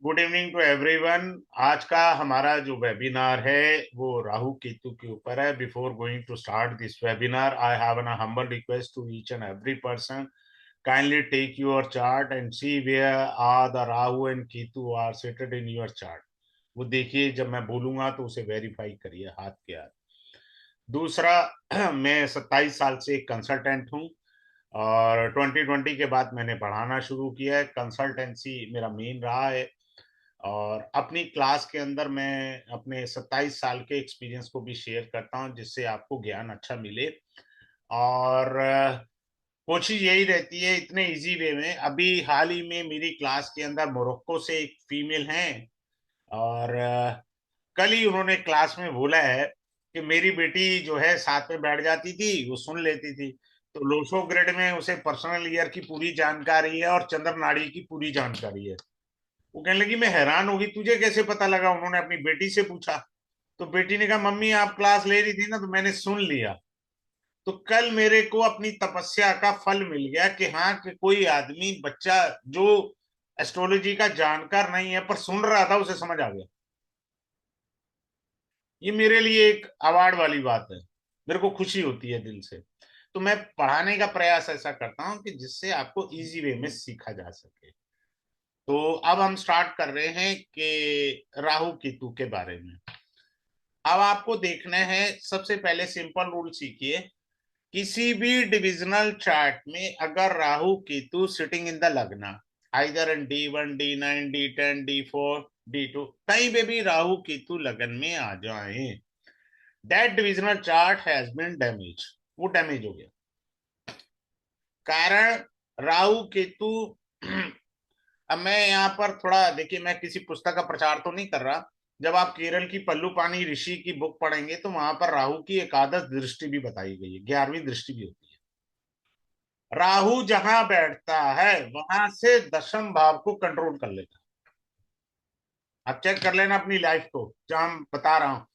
Good evening to everyone. आज का हमारा जो वेबिनार है वो राहु केतु के ऊपर है। Before going to start this webinar, I have an humble request to each and every person, kindly take your chart and see where are the Rahu and Ketu are seated in your chart. वो देखिए, जब मैं बोलूंगा तो उसे verify करिए हाथ के हाथ। दूसरा, मैं 27 साल से एक कंसल्टेंट हूँ और 2020 के बाद मैंने पढ़ाना शुरू किया है। कंसल्टेंसी मेरा मेन रहा है और अपनी क्लास के अंदर मैं अपने 27 साल के एक्सपीरियंस को भी शेयर करता हूं, जिससे आपको ज्ञान अच्छा मिले। और कोशिश यही रहती है इतने इजी वे में। अभी हाल ही में मेरी क्लास के अंदर मोरक्को से एक फीमेल हैं और कल ही उन्होंने क्लास में बोला है कि मेरी बेटी जो है साथ में बैठ जाती थी, वो सुन लेती थी। तो लोसो ग्रेड में उसे पर्सनल ईयर की पूरी जानकारी है और चंद्र नाड़ी की पूरी जानकारी है। वो कहने लगी, मैं हैरान होगी, तुझे कैसे पता लगा? उन्होंने अपनी बेटी से पूछा तो बेटी ने कहा, मम्मी आप क्लास ले रही थी ना, तो मैंने सुन लिया। तो कल मेरे को अपनी तपस्या का फल मिल गया कि हाँ, कि कोई आदमी बच्चा जो एस्ट्रोलॉजी का जानकार नहीं है पर सुन रहा था, उसे समझ आ गया। ये मेरे लिए एक अवार्ड वाली बात है। मेरे को खुशी होती है दिल से। तो मैं पढ़ाने का प्रयास ऐसा करता हूँ कि जिससे आपको इजी वे में सीखा जा सके। तो अब हम स्टार्ट कर रहे हैं कि राहु केतु के बारे में। अब आपको देखना है, सबसे पहले सिंपल रूल सीखिए। किसी भी डिविजनल चार्ट में अगर Rahu Ketu sitting in the lagna, either in D1 D9 D10 D4 D2, कहीं पे भी राहु केतु लगन में आ जाए, that divisional chart has been damage. वो डैमेज हो गया। कारण राहु केतु अब मैं यहाँ पर थोड़ा देखिए, मैं किसी पुस्तक का प्रचार तो नहीं कर रहा। जब आप केरल की पल्लू पानी ऋषि की बुक पढ़ेंगे तो वहां पर राहु की एकादश दृष्टि भी बताई गई है, 11वीं दृष्टि भी होती है। राहु जहां बैठता है वहां से दशम भाव को कंट्रोल कर लेता है। आप चेक कर लेना अपनी लाइफ को, जहां बता रहा हूं,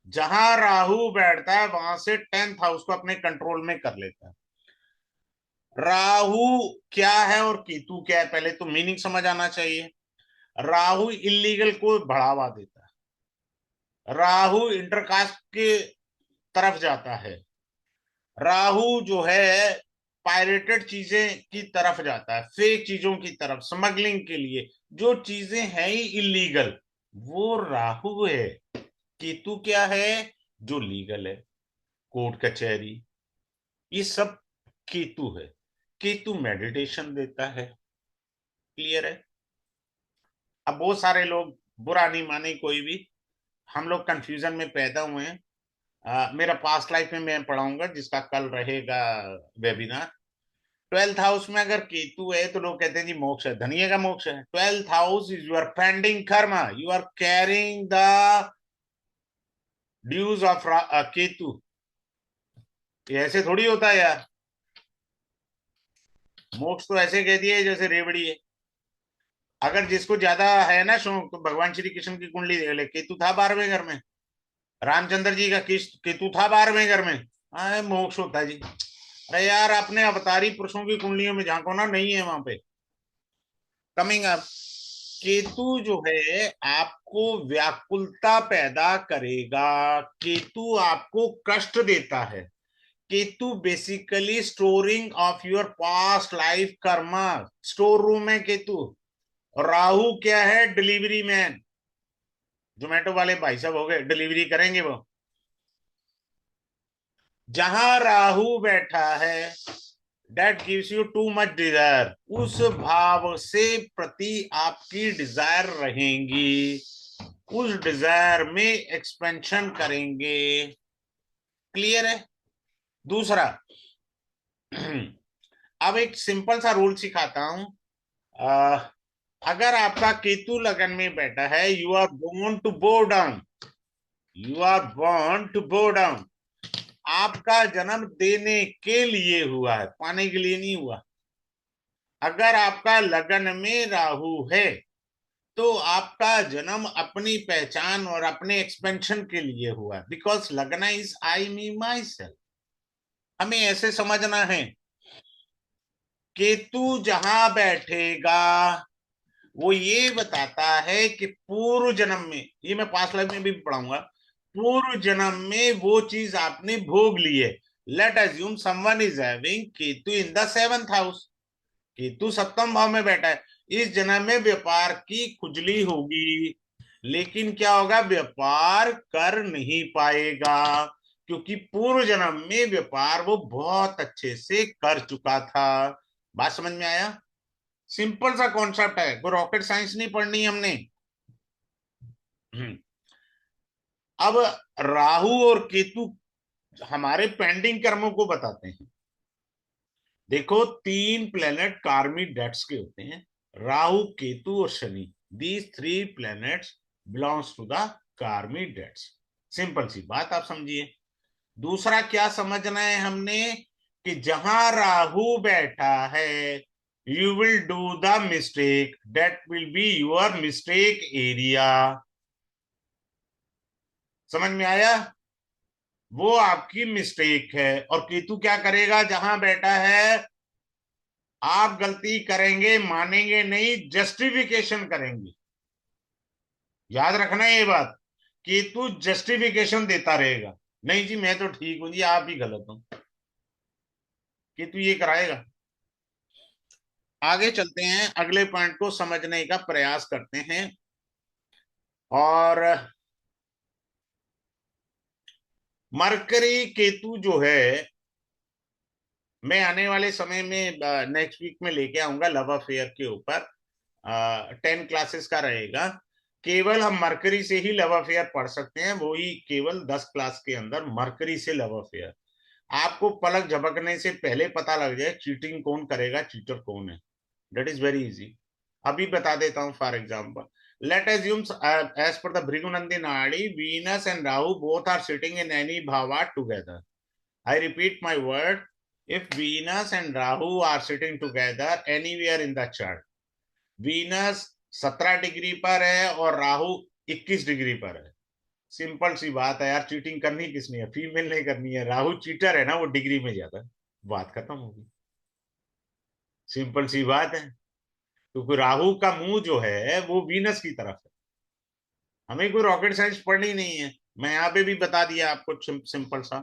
जहां राहु बैठता है वहां से 10th हाउस को अपने कंट्रोल में कर लेता है। राहु क्या है और केतु क्या है, पहले तो मीनिंग समझ आना चाहिए। राहु इलीगल को बढ़ावा देता है। राहु इंटरकास्ट के तरफ जाता है। राहु जो है पायरेटेड चीजें की तरफ जाता है, फेक चीजों की तरफ, स्मगलिंग के लिए। जो चीजें हैं ही इलीगल, वो राहु है। केतु क्या है? जो लीगल है, कोर्ट कचहरी, ये सब केतु है। केतु मेडिटेशन देता है। क्लियर है? अब बहुत सारे लोग, बुरा नहीं माने कोई भी, हम लोग कंफ्यूजन में पैदा हुए हैं। मेरा पास्ट लाइफ में मैं पढ़ाऊंगा, जिसका कल रहेगा वेबिनार। 12th हाउस में अगर केतु है तो लोग कहते हैं जी मोक्ष है, धनिये का मोक्ष है। 12th house is your pending karma, you are carrying the dues of Ketu. ये ऐसे थोड़ी होता है यार। मोक्ष तो ऐसे कह दिए जैसे रेवड़ी है। अगर जिसको ज्यादा है ना शौक, तो भगवान श्री कृष्ण की कुंडली देख ले, केतु था 12वें घर में। रामचंद्र जी का केतु था 12वें घर में। हाँ, मोक्ष होता है जी। अरे यार, अपने अवतारी पुरुषों की कुंडलियों में झांको ना, नहीं है वहां पे। कमिंग अप, केतु जो है आपको व्याकुलता पैदा करेगा। केतु आपको कष्ट देता है। Ketu basically storing of your past life Karma, store room है केतु। और राहु क्या है? Delivery man. जोमेटो वाले भाई साहब हो गए, डिलीवरी करेंगे वो। जहां राहु बैठा है, that gives you too much desire. उस भाव से प्रति आपकी डिजायर रहेंगी, उस डिजायर में एक्सपेंशन करेंगे। क्लियर है? दूसरा, अब एक सिंपल सा रूल सिखाता हूं। अगर आपका केतु लगन में बैठा है, you are born to bow down, you are born to bow down. आपका जन्म देने के लिए हुआ है, पाने के लिए नहीं हुआ। अगर आपका लगन में राहु है तो आपका जन्म अपनी पहचान और अपने एक्सपेंशन के लिए हुआ है। बिकॉज लगना is I me my self. हमें ऐसे समझना है, केतु जहां बैठेगा वो ये बताता है कि पूर्व जन्म में, ये मैं पास्ट लाइफ में भी पढ़ाऊंगा, पूर्व जन्म में वो चीज आपने भोग ली है। Late assume someone is having Ketu in the seventh house, Ketu सप्तम भाव में बैठा है, इस जन्म में व्यापार की खुजली होगी, लेकिन क्या होगा, व्यापार कर नहीं पाएगा, क्योंकि पूर्व जन्म में व्यापार वो बहुत अच्छे से कर चुका था। बात समझ में आया? सिंपल सा कॉन्सेप्ट है, कोई रॉकेट साइंस नहीं पढ़नी हमने। अब राहु और केतु हमारे पेंडिंग कर्मों को बताते हैं। देखो, तीन प्लेनेट कार्मी डेट्स के होते हैं, राहु केतु और Shani. These three planets belongs to the karmic debts. Simple सी बात आप समझिए। दूसरा क्या समझना है हमने, कि जहां राहु बैठा है, you will do the mistake, that will be your mistake area. समझ में आया? वो आपकी मिस्टेक है। और केतु क्या करेगा जहां बैठा है, आप गलती करेंगे मानेंगे नहीं, जस्टिफिकेशन करेंगे। याद रखना ये बात, केतु जस्टिफिकेशन देता रहेगा, नहीं जी मैं तो ठीक हूं जी, आप ही गलत हो। केतु ये कराएगा। आगे चलते हैं, अगले पॉइंट को समझने का प्रयास करते हैं। और मरकरी केतु जो है, मैं आने वाले समय में नेक्स्ट वीक में लेके आऊंगा लव अफेयर के ऊपर। 10 क्लासेस का रहेगा। केवल हम मरकरी से ही लव अफेयर पढ़ सकते हैं, वो ही केवल 10 क्लास के अंदर मरकरी से लव अफेयर। आपको पलक झपकने से पहले पता लग जाए चीटिंग कौन करेगा, चीटर कौन है। That is very easy. अभी बता देता हूं। For example, let assume as per the Bhrigunandi Nadi, Venus and Rahu both are sitting in any bhava together. I repeat my word, if Venus and Rahu are sitting together anywhere in the chart, Venus 17 degree पर है और Rahu 21 degree पर है। Simple सी बात है यार, cheating करनी किसने है, फीमेल नहीं करनी है, राहु चीटर है ना, वो डिग्री में ज्यादा है। बात खत्म होगी। सिंपल सी बात है, क्योंकि राहु का मुंह जो है वो वीनस की तरफ है। हमें कोई रॉकेट साइंस पढ़नी नहीं है, मैं यहाँ पे भी बता दिया आपको सिंपल सा।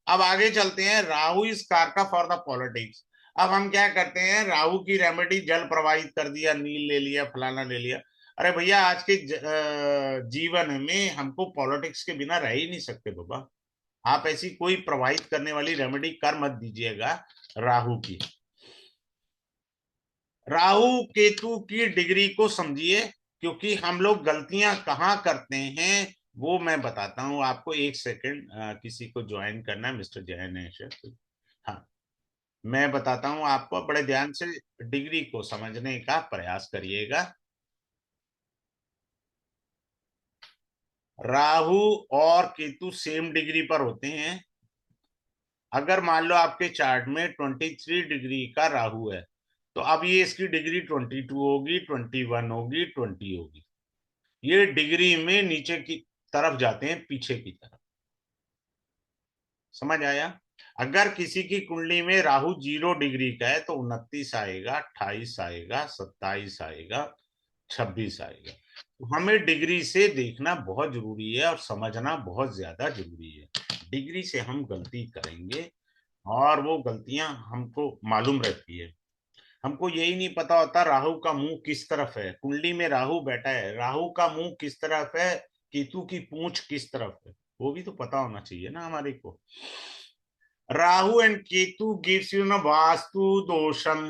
अब आगे चलते हैं, राहु इज कारका फॉर द पॉलिटिक्स। अब हम क्या करते हैं, राहु की रेमेडी जल प्रवाहित कर दिया, नील ले लिया, फलाना ले लिया। अरे भैया, आज के जीवन में हमको पॉलिटिक्स के बिना रह ही नहीं सकते बाबा। आप ऐसी कोई प्रवाहित करने वाली रेमेडी कर मत दीजिएगा राहु की। राहु केतु की डिग्री को समझिए, क्योंकि हम लोग गलतियां कहाँ करते हैं वो मैं बताता हूं आपको। एक सेकंड, किसी को ज्वाइन करना है, मिस्टर जैन है शायद। हाँ, मैं बताता हूं आपको, बड़े ध्यान से डिग्री को समझने का प्रयास करिएगा। राहु और केतु सेम डिग्री पर होते हैं। अगर मान लो आपके चार्ट में 23 डिग्री का राहु है, तो अब ये इसकी डिग्री 22 होगी, 21 होगी, 20 होगी। ये डिग्री में नीचे की तरफ जाते हैं, पीछे की तरफ। समझ आया? अगर किसी की कुंडली में राहु 0 डिग्री का है तो 29 आएगा, 28 आएगा, 27 आएगा, 26 आएगा। तो हमें डिग्री से देखना बहुत जरूरी है और समझना बहुत ज्यादा जरूरी है। डिग्री से हम गलती करेंगे और वो गलतियां हमको मालूम रहती है। हमको यही नहीं पता होता राहु का मुंह किस तरफ है। कुंडली में राहु बैठा है, राहु का मुंह किस तरफ है, केतु की पूंछ किस तरफ है, वो भी तो पता होना चाहिए ना हमारे को। Rahu and Ketu gives you ना vastu dosham.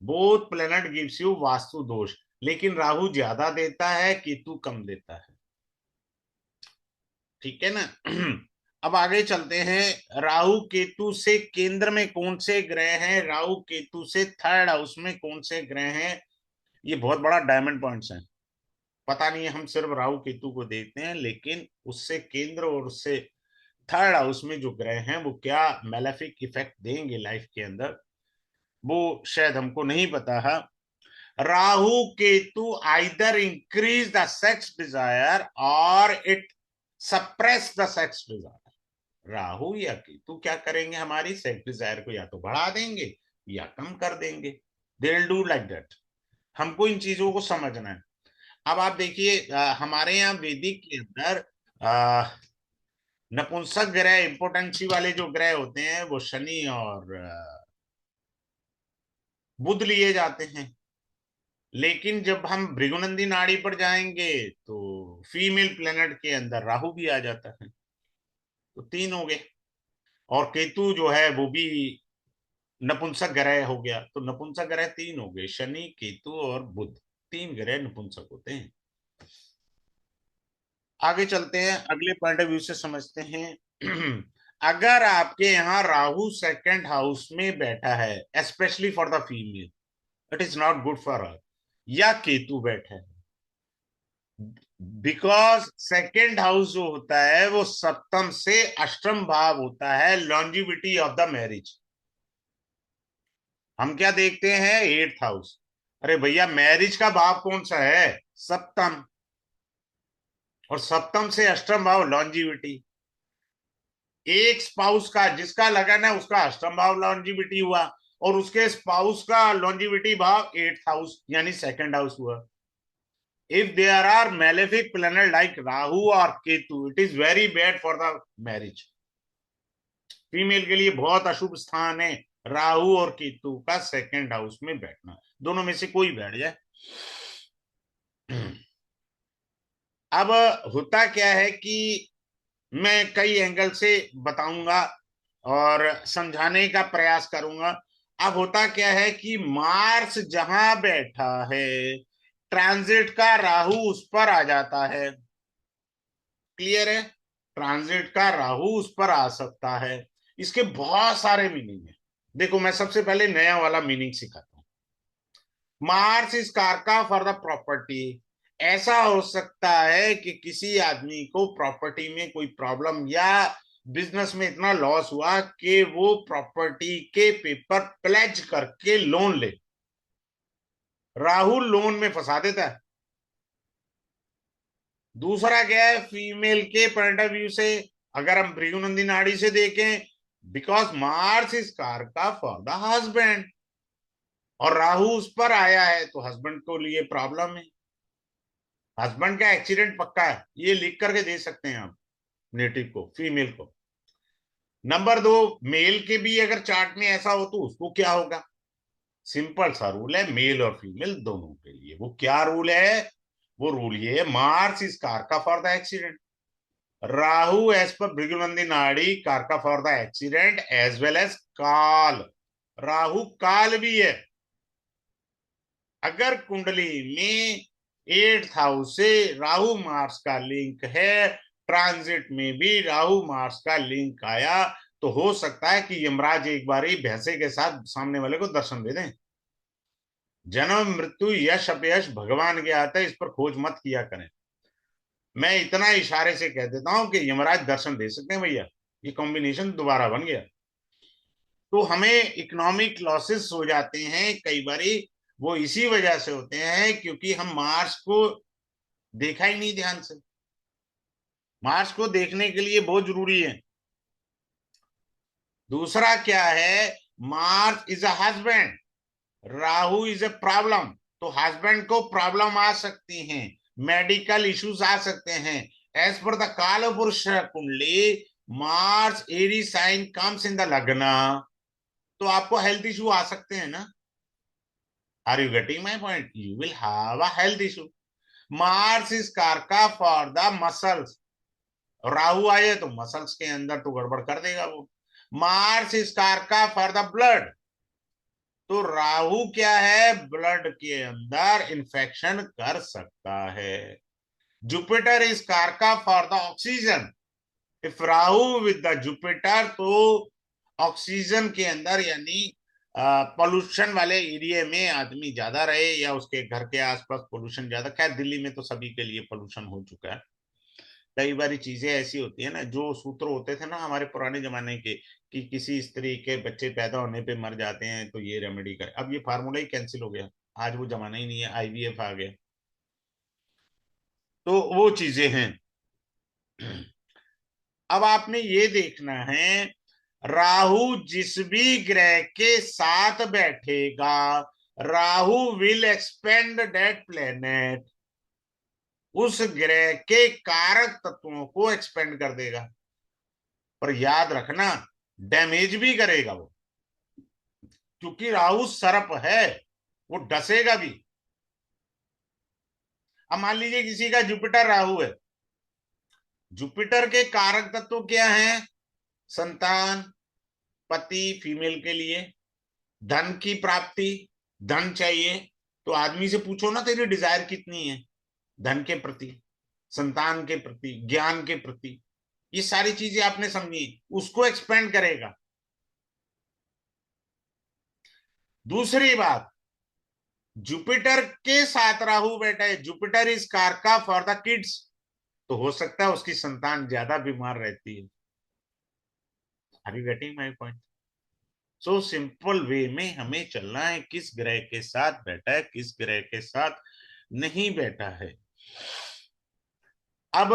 Both planet gives you vastu dosh, लेकिन राहु ज्यादा देता है, केतु कम देता है। ठीक है ना? अब आगे चलते हैं, राहु केतु से केंद्र में कौन से ग्रह हैं, राहु केतु से थर्ड हाउस में कौन से ग्रह हैं। ये बहुत बड़ा डायमंड पॉइंट्स है। पता नहीं है, हम सिर्फ राहु केतु को देखते हैं, लेकिन उससे केंद्र और उससे थर्ड हाउस में जो ग्रह हैं वो क्या मैलेफिक इफेक्ट देंगे लाइफ के अंदर, वो शायद हमको नहीं पता है। Rahu Ketu either increase the sex desire और it suppress the sex desire. Rahu या केतु क्या करेंगे, हमारी सेक्स डिजायर को या तो बढ़ा देंगे या कम कर देंगे। They will do like that. हमको इन चीजों को समझना है। अब आप देखिए, हमारे यहाँ वैदिक के अंदर अ, नपुंसक ग्रह, इंपोर्टेंसी वाले जो ग्रह होते हैं वो शनि और बुध लिए जाते हैं। लेकिन जब हम भृगुनंदी नाड़ी पर जाएंगे तो फीमेल प्लेनेट के अंदर राहु भी आ जाता है, तो तीन हो गए। और केतु जो है वो भी नपुंसक ग्रह हो गया, तो नपुंसक ग्रह तीन हो गए, शनि केतु और बुध, तीन ग्रह नपुंसक होते हैं। आगे चलते हैं, अगले पॉइंट ऑफ व्यू से समझते हैं। अगर आपके यहाँ राहु सेकंड हाउस में बैठा है, specially for the female, it is not good for her, या केतु बैठा है, बिकॉज सेकेंड हाउस जो होता है वो सप्तम से अष्टम भाव होता है, लॉन्जिविटी ऑफ द मैरिज। हम क्या देखते हैं, एट्थ हाउस। अरे भैया, मैरिज का भाव कौन सा है, सप्तम। और सप्तम से अष्टम भाव लॉन्जिविटी। एक स्पाउस का, जिसका लगन है उसका अष्टम भाव लॉन्जिविटी हुआ, और उसके स्पाउस का लॉन्जिविटी भाव एट्थ हाउस यानी सेकंड हाउस हुआ। if there are malefic planet like Rahu or Ketu, it is very bad for the marriage. Female के लिए बहुत अशुभ स्थान है राहु और केतु का सेकंड हाउस में बैठना, दोनों में से कोई बैठ जाए। अब होता क्या है कि मैं कई एंगल से बताऊंगा और समझाने का प्रयास करूंगा। अब होता क्या है कि मार्स जहां बैठा है, ट्रांजिट का राहु उस पर आ जाता है। क्लियर है, ट्रांजिट का राहु उस पर आ सकता है। इसके बहुत सारे मीनिंग है। देखो, मैं सबसे पहले नया वाला मीनिंग सिखाता हूँ। मार्स इज कारका फॉर द प्रॉपर्टी। ऐसा हो सकता है कि किसी आदमी को प्रॉपर्टी में कोई प्रॉब्लम या बिजनेस में इतना लॉस हुआ कि वो प्रॉपर्टी के पेपर प्लेज करके लोन ले। राहु लोन में फंसा देता है। दूसरा क्या है, फीमेल के पॉइंट ऑफ व्यू से, अगर हम भृगुनंदी नाड़ी से देखें, बिकॉज मार्स इज कारका फॉर द हस्बैंड, और राहु उस पर आया है तो हस्बैंड को लिए प्रॉब्लम है। हस्बैंड का एक्सीडेंट पक्का है, ये लिख करके दे सकते हैं आप नेटिव को, फीमेल को। नंबर दो, मेल के भी अगर चार्ट में ऐसा हो तो उसको क्या होगा। सिंपल सा रूल है मेल और फीमेल दोनों के लिए। वो क्या रूल है, वो रूल ये है, मार्स इज कारका for the accident, Rahu as per Bhrigunandi Nadi karaka for the accident as well as kaal. Rahu काल भी है। अगर कुंडली में एट्थ हाउस से राहु मार्स का लिंक है, ट्रांजिट में भी राहु मार्स का लिंक आया, तो हो सकता है कि यमराज एक बार ही भैंसे के साथ सामने वाले को दर्शन दे दें। जन्म मृत्यु यश अपयश भगवान के हाथ है, इस पर खोज मत किया करें। मैं इतना इशारे से कह देता हूं कि यमराज दर्शन दे सकते हैं भैया, ये कॉम्बिनेशन दोबारा बन गया। तो हमें इकोनॉमिक लॉसेस हो जाते हैं कई बारी, वो इसी वजह से होते हैं क्योंकि हम मार्स को देखा ही नहीं ध्यान से। मार्स को देखने के लिए बहुत जरूरी है। दूसरा क्या है, Mars is a husband, Rahu is a problem. तो हस्बैंड को प्रॉब्लम आ सकती हैं, मेडिकल इश्यूज आ सकते हैं। एज पर द काल पुरुष कुंडली, Mars Aries sign comes in the लग्न, तो आपको हेल्थ इशू आ सकते हैं ना। Are you getting my point, you will have a health issue. Mars is कारका फॉर द मसल्स, राहु आए तो मसल्स के अंदर तो गड़बड़ कर देगा वो। मार्स इज कारका फॉर द ब्लड, तो राहु क्या है, ब्लड के अंदर इंफेक्शन कर सकता है। जुपिटर इज कारका for the oxygen, if Rahu with the Jupiter, तो ऑक्सीजन के अंदर यानी पोल्यूशन वाले एरिया में आदमी ज्यादा रहे, या उसके घर के आसपास पोल्यूशन ज्यादा। खैर दिल्ली में तो सभी के लिए पोल्यूशन हो चुका है। कई बारी चीजें ऐसी होती है ना, जो सूत्र होते थे ना हमारे पुराने जमाने के, कि किसी स्त्री के बच्चे पैदा होने पे मर जाते हैं तो ये रेमेडी कर, अब ये फार्मूला ही कैंसिल हो गया। आज वो जमाना ही नहीं है, आईवीएफ आ गया। तो वो चीजें हैं। अब आपने ये देखना है, राहु जिस भी ग्रह के साथ बैठेगा, Rahu will expand that planet, उस ग्रह के कारक तत्वों को एक्सपेंड कर देगा। पर याद रखना, डैमेज भी करेगा वो, क्योंकि राहु सर्प है, वो डसेगा भी। अब मान लीजिए किसी का जुपिटर राहु है, जुपिटर के कारक तत्व क्या हैं? संतान, पति, फीमेल के लिए धन की प्राप्ति, धन चाहिए। तो आदमी से पूछो ना, तेरी डिजायर कितनी है, धन के प्रति, संतान के प्रति, ज्ञान के प्रति, ये सारी चीजें आपने समझी, उसको एक्सपेंड करेगा। दूसरी बात, जुपिटर के साथ राहु बैठा है, जुपिटर इज कारका फॉर द किड्स, तो हो सकता है उसकी संतान ज्यादा बीमार रहती है। Are you getting my point? So simple way में हमें चलना है, किस ग्रह के साथ बैठा है, किस ग्रह के साथ नहीं बैठा है। अब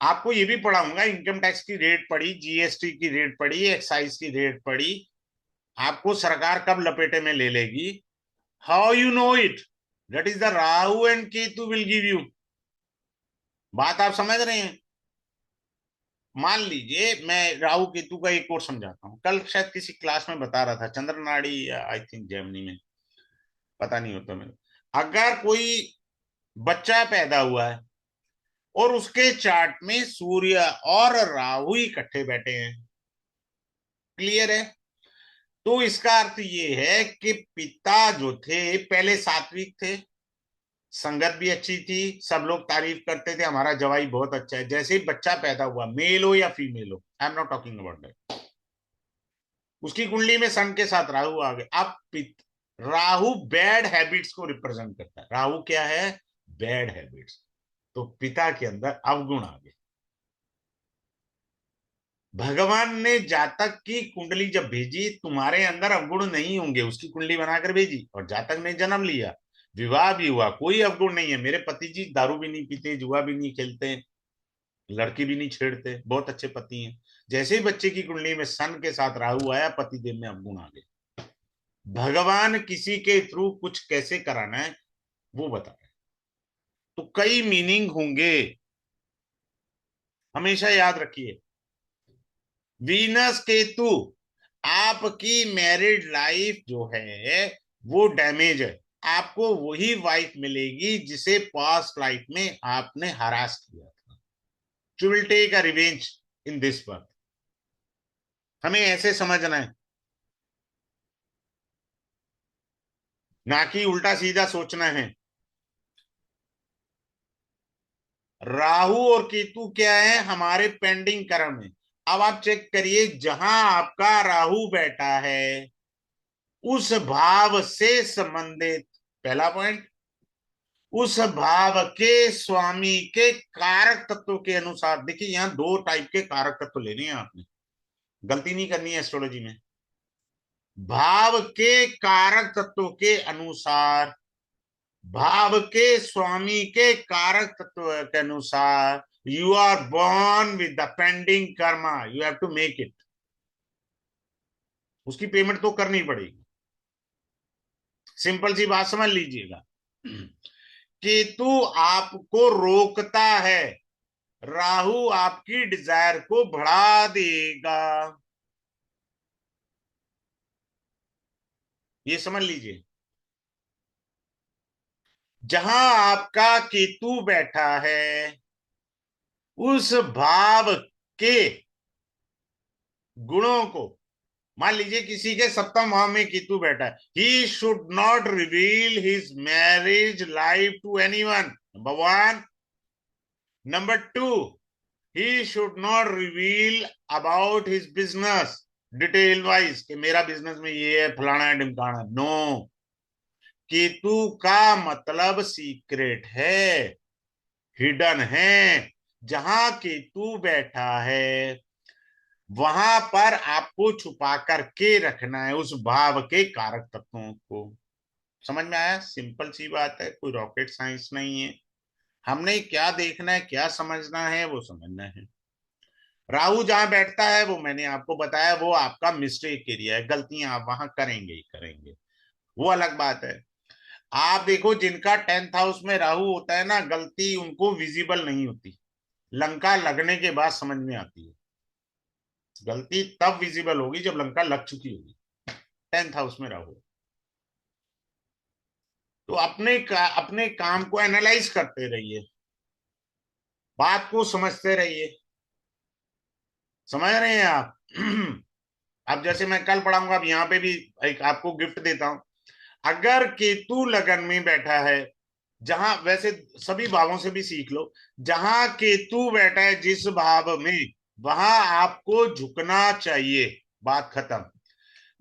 आपको ये भी पढ़ाऊंगा, इनकम टैक्स की रेट पड़ी, जीएसटी की रेट पड़ी, एक्साइज की रेट पड़ी, आपको सरकार कब लपेटे में ले लेगी, how you know it, that is the Rahu and Ketu will give you. बात आप समझ रहे हैं? मान लीजिए मैं राहु केतु का एक और समझाता हूँ, कल शायद किसी क्लास में बता रहा था, चंद्र नाड़ी या आई थिंक जेमिनी में, पता नहीं होता मेरे। अगर कोई बच्चा पैदा हुआ है और उसके चार्ट में सूर्य और राहु इकट्ठे बैठे हैं, क्लियर है? तो इसका अर्थ ये है कि पिता जो थे पहले सात्विक थे, संगत भी अच्छी थी, सब लोग तारीफ करते थे, हमारा जवाई बहुत अच्छा है। जैसे ही बच्चा पैदा हुआ, मेल हो या फीमेल हो, I am not talking about that, उसकी कुंडली में सन के साथ राहु आ गए। अब राहु बैड हैबिट्स को रिप्रेजेंट करता है, राहु क्या है? Bad habits. तो पिता के अंदर अवगुण आ गए। भगवान ने जातक की कुंडली जब भेजी, तुम्हारे अंदर अवगुण नहीं होंगे, उसकी कुंडली बनाकर भेजी, और जातक ने जन्म लिया, विवाह भी हुआ, कोई अवगुण नहीं है। मेरे पति जी दारू भी नहीं पीते, जुआ भी नहीं खेलते, लड़की भी नहीं छेड़ते, बहुत अच्छे पति हैं। जैसे ही बच्चे की कुंडली में सन के साथ राहु आया, पति देव में अवगुण आ गए। भगवान किसी के थ्रू कुछ कैसे कराना है वो बता रहे। तो कई मीनिंग होंगे, हमेशा याद रखिए। वीनस केतु, आपकी मैरिड लाइफ जो है वो डैमेज है, आपको वही वाइफ मिलेगी जिसे पास्ट लाइफ में आपने हरास किया था। You will take a revenge in this birth. हमें ऐसे समझना है, ना कि उल्टा सीधा सोचना है। राहु और केतु क्या है? हमारे पेंडिंग कर्म है। अब आप चेक करिए, जहां आपका राहु बैठा है उस भाव से संबंधित, पहला पॉइंट, उस भाव के स्वामी के कारक तत्व के अनुसार, देखिए यहां दो टाइप के कारक तत्व लेने हैं आपने, गलती नहीं करनी है एस्ट्रोलॉजी में। भाव के कारक तत्व के अनुसार, भाव के स्वामी के कारक तत्व के अनुसार, you are born with the pending karma, you have to make it. उसकी पेमेंट तो करनी पड़ेगी। सिंपल सी बात समझ लीजिएगा, केतु आपको रोकता है, राहु आपकी डिजायर को बढ़ा देगा। ये समझ लीजिए, जहां आपका केतु बैठा है उस भाव के गुणों को, मान लीजिए किसी के सप्तम भाव में केतु बैठा है, he should not reveal his marriage life to anyone, number one. Number two, he should not reveal about his business detail wise कि मेरा बिजनेस में ये है, फलाना है, ढिमकाना। नो, केतु का मतलब सीक्रेट है, हिडन है। जहां केतु बैठा है वहां पर आपको छुपा करके रखना है उस भाव के कारक तत्वों को। समझ में आया? सिंपल सी बात है, कोई रॉकेट साइंस नहीं है। हमने क्या देखना है, क्या समझना है, वो समझना है। राहु जहां बैठता है वो मैंने आपको बताया, वो आपका मिस्टेक एरिया है, गलतियां आप वहां करेंगे ही करेंगे। वो अलग बात है। आप देखो जिनका 10th हाउस में राहु होता है ना, गलती उनको विजिबल नहीं होती, लंका लगने के बाद समझ में आती है। गलती तब विजिबल होगी जब लंका लग चुकी होगी। 10th हाउस में राहु। तो अपने काम को एनालाइज करते रहिए, बात को समझते रहिए। समझ रहे हैं आप? अब जैसे मैं कल पढ़ाऊंगा, अब यहाँ पे भी एक आपको गिफ्ट देता हूं। अगर केतु लगन में बैठा है, जहां वैसे सभी भावों से भी सीख लो, जहां केतु बैठा है जिस भाव में, वहां आपको झुकना चाहिए। बात खत्म।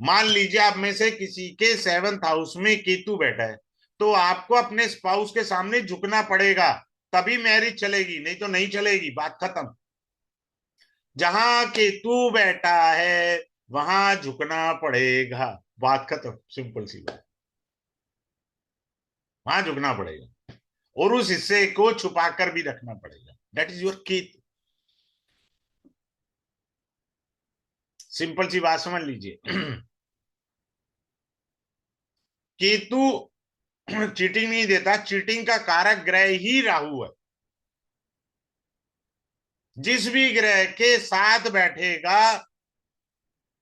मान लीजिए आप में से किसी के 7th हाउस में केतु बैठा है, तो आपको अपने स्पाउस के सामने झुकना पड़ेगा, तभी मैरिज चलेगी, नहीं तो नहीं चलेगी। बात खत्म। जहां केतु बैठा है वहां झुकना पड़ेगा। बात खत्म, सिंपल सी बात। वहां झुकना पड़ेगा और उस हिस्से को छुपा कर भी रखना पड़ेगा। That is your Ketu. Simple सी बात समझ लीजिए। केतु चीटिंग नहीं देता, चीटिंग का कारक ग्रह ही राहु है। जिस भी ग्रह के साथ बैठेगा,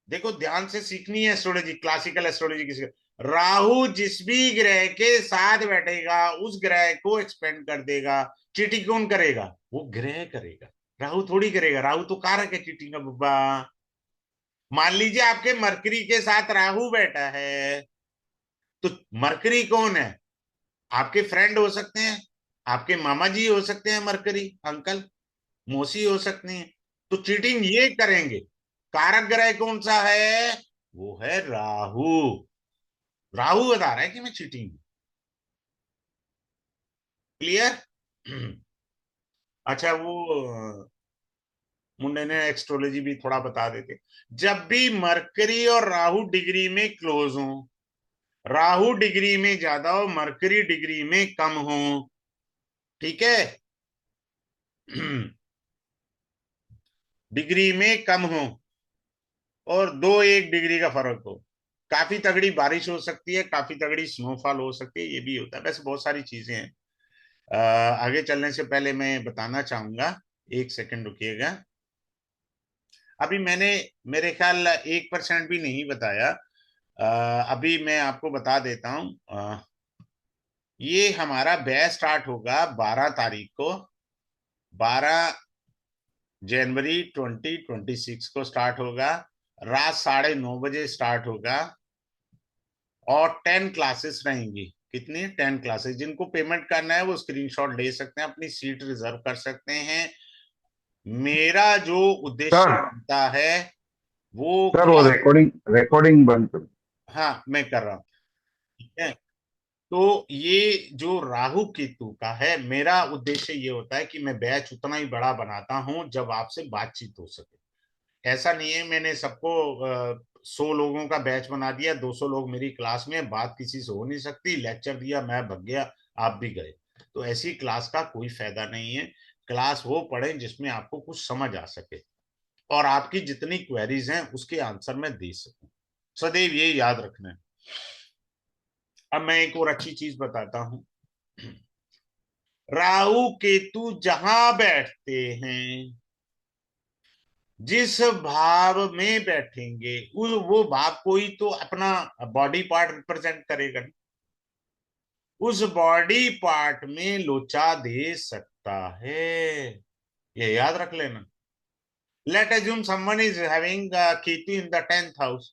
देखो ध्यान से सीखनी है एस्ट्रोलॉजी, क्लासिकल एस्ट्रोलॉजी किसी। राहु जिस भी ग्रह के साथ बैठेगा उस ग्रह को एक्सपेंड कर देगा। चीटिंग कौन करेगा? वो ग्रह करेगा, राहु थोड़ी करेगा। राहु तो कारक है चीटिंग का बब्बा। मान लीजिए आपके मरकरी के साथ राहु बैठा है, तो मरकरी कौन है? आपके फ्रेंड हो सकते हैं, आपके मामा जी हो सकते हैं, मरकरी अंकल मौसी हो सकती हैं। तो चीटिंग ये करेंगे। कारक ग्रह कौन सा है? वो है राहु। राहु बता रहा है कि मैं चीटिंग। क्लियर? अच्छा, वो मुंडे ने एक्स्ट्रोलॉजी भी थोड़ा बता देते। जब भी मरकरी और राहु डिग्री में क्लोज हो, राहु डिग्री में ज्यादा हो, मरकरी डिग्री में कम हो, ठीक है? डिग्री में कम हो और 2-1 डिग्री का फर्क हो, काफी तगड़ी बारिश हो सकती है, काफी तगड़ी स्नोफॉल हो सकती है, ये भी होता है। वैसे बहुत सारी चीजें हैं। आगे चलने से पहले मैं बताना चाहूंगा, 1 सेकंड रुकिएगा। अभी मैंने, मेरे ख्याल 1% भी नहीं बताया। अभी मैं आपको बता देता हूँ। ये हमारा बैच स्टार्ट होगा 12 तारीख को, 12 जनवरी 2026 को स्टार्ट होगा। रात 9:30 बजे स्टार्ट होगा और 10 क्लासेस रहेंगी। कितनी? 10 क्लासेस। जिनको पेमेंट करना है वो स्क्रीनशॉट ले सकते हैं, अपनी सीट रिजर्व कर सकते हैं। मेरा जो उद्देश्य सर बनता है वो सर वो क्या? रिकॉर्डिंग रिकॉर्डिंग बंद कर। हाँ, मैं कर रहा हूँ। ठीक है। तो ये जो राहु केतु का है, मेरा उद्देश्य ये होता है कि मैं बैच उतना ही बड़ा बनाता हूं जब आपसे बातचीत हो सके। ऐसा नहीं है मैंने सबको 100 लोगों का बैच बना दिया, 200 लोग मेरी क्लास में, बात किसी से हो नहीं सकती, लेक्चर दिया मैं भग गया, आप भी गए। तो ऐसी क्लास का कोई फायदा नहीं है। क्लास वो पढ़े जिसमें आपको कुछ समझ आ सके और आपकी जितनी क्वेरीज हैं उसके आंसर मैं दे सकूं। सदैव ये याद रखना है। अब मैं एक और अच्छी चीज बताता हूं। राहु केतु जहां बैठते हैं, जिस भाव में बैठेंगे, उस वो भाव कोई तो अपना बॉडी पार्ट रिप्रेजेंट करेगा। उस बॉडी पार्ट में लोचा दे सकता है, ये याद रख लेना। Late assume someone is having Ketu in the 10th house.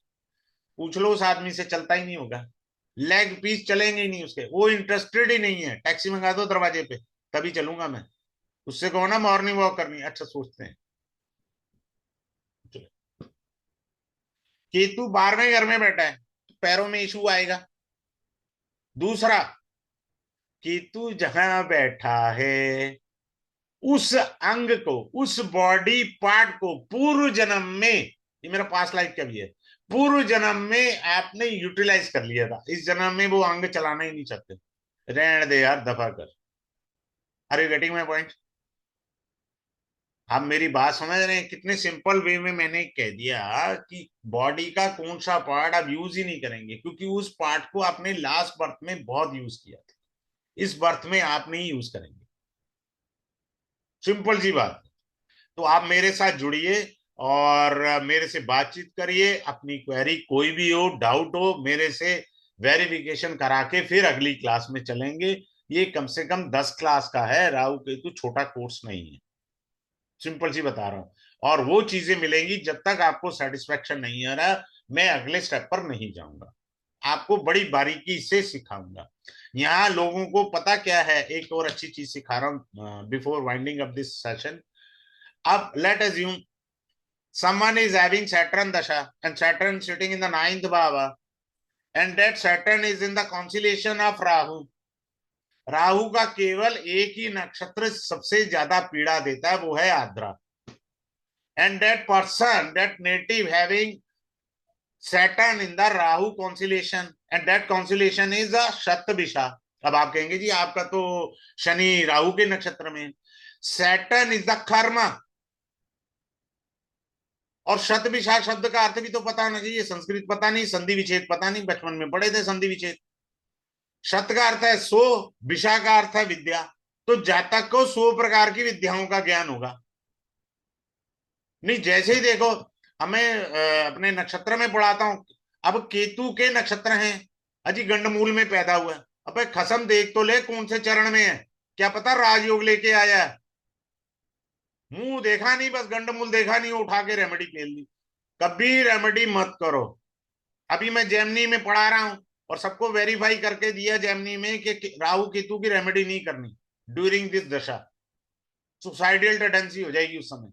पूछ लो, उस आदमी से चलता ही नहीं होगा, लेग पीस चलेंगे ही नहीं उसके, वो इंटरेस्टेड ही नहीं है। टैक्सी मंगा दो दरवाजे पे, तभी चलूंगा मैं। उससे कहो ना मॉर्निंग वॉक करनी है, अच्छा सोचते हैं। केतु 12वें घर में बैठा है तो पैरों में इशू आएगा। दूसरा, केतु जहां बैठा है उस अंग को, उस बॉडी पार्ट को पूर्व जन्म में, ये मेरा पास्ट लाइफ का भी है, पूर्व जन्म में आपने यूटिलाइज कर लिया था, इस जन्म में वो अंग चलाना ही नहीं चाहते। रहने दे यार, दफा कर। Are you getting my point? आप मेरी बात समझ रहे हैं? कितने सिंपल वे में मैंने कह दिया कि बॉडी का कौन सा पार्ट आप यूज ही नहीं करेंगे, क्योंकि उस पार्ट को आपने लास्ट बर्थ में बहुत यूज किया था, इस बर्थ में आप नहीं यूज करेंगे। सिंपल सी बात। तो आप मेरे साथ जुड़िए और मेरे से बातचीत करिए, अपनी क्वेरी कोई भी हो, डाउट हो, मेरे से वेरिफिकेशन करा के फिर अगली क्लास में चलेंगे। ये कम से कम 10 क्लास का है, राहु केतु छोटा कोर्स नहीं है, सिंपल सी बता रहा हूं। और वो चीजें मिलेंगी, जब तक आपको सेटिस्फेक्शन नहीं आ रहा मैं अगले स्टेप पर नहीं जाऊंगा, आपको बड़ी बारीकी से सिखाऊंगा। यहाँ लोगों को पता क्या है, एक और अच्छी चीज सिखा रहा हूँ before winding up this session. अब let assume someone is having Saturn dasha and Saturn sitting in the ninth bhava, and that Saturn is in the constellation of Rahu। Rahu का केवल एक ही नक्षत्र सबसे ज्यादा पीड़ा देता है, वो है Ardra. And that person, that native having Saturn in the Rahu constellation, and that constellation is a Shatabhisha. अब आप कहेंगे जी आपका तो शनि राहु के नक्षत्र में। सैटर्न इज द कर्म। और शतभिषा शब्द का अर्थ भी तो पता होना चाहिए, संस्कृत पता नहीं, संधि विच्छेद पता नहीं, बचपन में पढ़े थे संधि विच्छेद। शत का अर्थ है 100, विषा का अर्थ है विद्या। तो जातक को 100 प्रकार की विद्याओं का ज्ञान होगा। नहीं, जैसे ही देखो, हमें अपने नक्षत्र में पढ़ाता हूं। अब केतु के नक्षत्र हैं, अजी गंडमूल में पैदा हुआ। अब खसम देख तो ले कौन से चरण में है, क्या पता राजयोग लेके आया है। मुंह देखा नहीं, बस गंडमूल देखा नहीं, उठा के रेमेडी खेल ली। कभी रेमेडी मत करो। अभी मैं जेमनी में पढ़ा रहा हूं और सबको वेरीफाई करके दिया जेमनी में कि राहु केतु की रेमेडी नहीं करनी ड्यूरिंग दिस दशा, सुसाइडल टेंडेंसी हो जाएगी उस समय।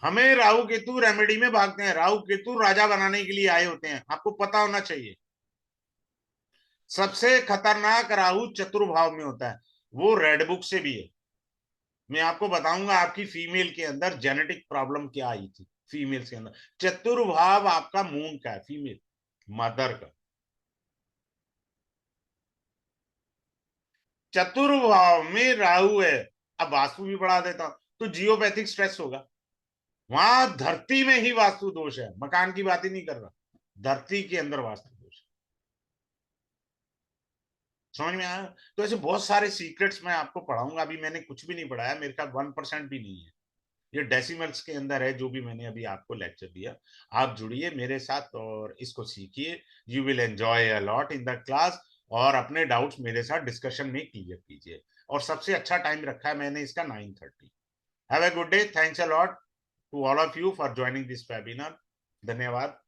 हमें राहु केतु रेमेडी में भागते हैं, राहु केतु राजा बनाने के लिए आए होते हैं, आपको पता होना चाहिए। सबसे खतरनाक राहु चतुर्भाव में होता है, वो रेड बुक से भी है। मैं आपको बताऊंगा आपकी फीमेल के अंदर जेनेटिक प्रॉब्लम क्या आई थी। फीमेल के अंदर चतुर्भाव आपका मून का है, फीमेल मदर का। चतुर्भाव में राहु है। अब वास्तु भी बढ़ा देता हूं तो जियोपैथिक स्ट्रेस होगा। वहां धरती में ही वास्तु दोष है, मकान की बात ही नहीं कर रहा, धरती के अंदर वास्तु दोष। समझ में आया? तो ऐसे बहुत सारे सीक्रेट्स मैं आपको पढ़ाऊंगा। अभी मैंने कुछ भी नहीं पढ़ाया, मेरे का 1% भी नहीं है, ये डेसिमल्स के अंदर है जो भी मैंने अभी आपको लेक्चर दिया। आप जुड़िए मेरे साथ और इसको सीखिए, you will enjoy a lot in the class. और अपने डाउट्स मेरे साथ डिस्कशन में क्लियर कीजिए। और सबसे अच्छा टाइम रखा है मैंने इसका 9:30। Have a good day, thanks a lot to all of you for joining this webinar. धन्यवाद।